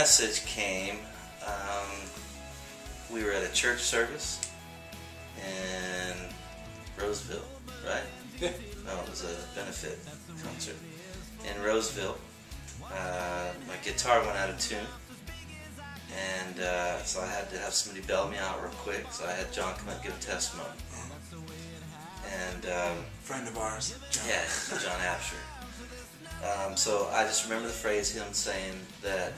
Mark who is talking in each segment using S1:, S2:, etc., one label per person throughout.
S1: message came, we were at a church service in Roseville, right?
S2: Yeah.
S1: No, it was a benefit concert in Roseville. My guitar went out of tune, and so I had to have somebody bail me out real quick, so I had John come up and give a testimony. And
S2: Friend of ours, John.
S1: yeah, John Apsher. So I just remember the phrase, him saying that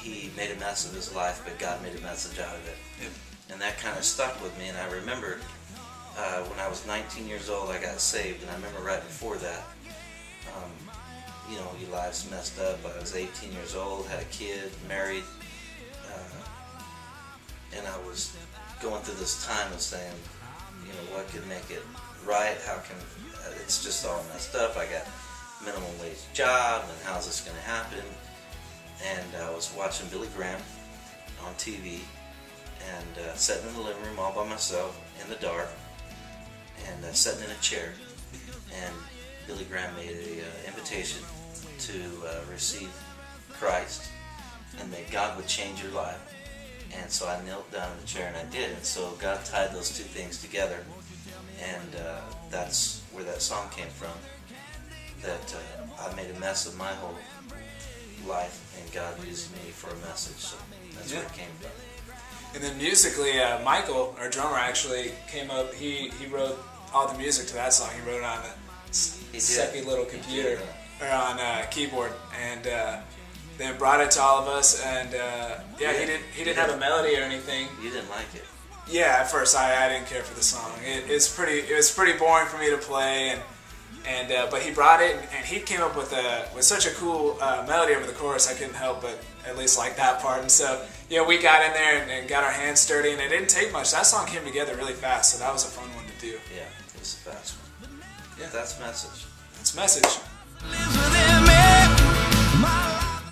S1: he made a mess of his life, but God made a message out of it.
S2: Yep.
S1: And that kind of stuck with me, and I remember when I was 19 years old, I got saved, and I remember right before that, your life's messed up. I was 18 years old, had a kid, married, and I was going through this time of saying, what could make it right? How can, it's just all messed up. I got minimum wage job, and how's this going to happen? And I was watching Billy Graham on TV, and sitting in the living room all by myself in the dark, and sitting in a chair, and Billy Graham made an invitation to receive Christ, and that God would change your life. And so I knelt down in the chair, and I did. And so God tied those two things together, and that's where that song came from, that I made a mess of my whole life, and God used me for a message. So that's where it came from.
S2: And then musically, Michael, our drummer, actually came up. He wrote all the music to that song. He wrote it on a sucky little computer, or on keyboard, and then brought it to all of us. And he didn't have a melody or anything.
S1: You didn't like it?
S2: Yeah, at first I didn't care for the song. It was pretty boring for me to play, but he brought it, and he came up with such a cool melody over the chorus. I couldn't help but at least like that part. And so we got in there and got our hands sturdy, and it didn't take much. That song came together really fast, so that was a fun one to do.
S1: Yeah, it was a fast one.
S2: Yeah,
S1: that's Message.
S2: That's Message.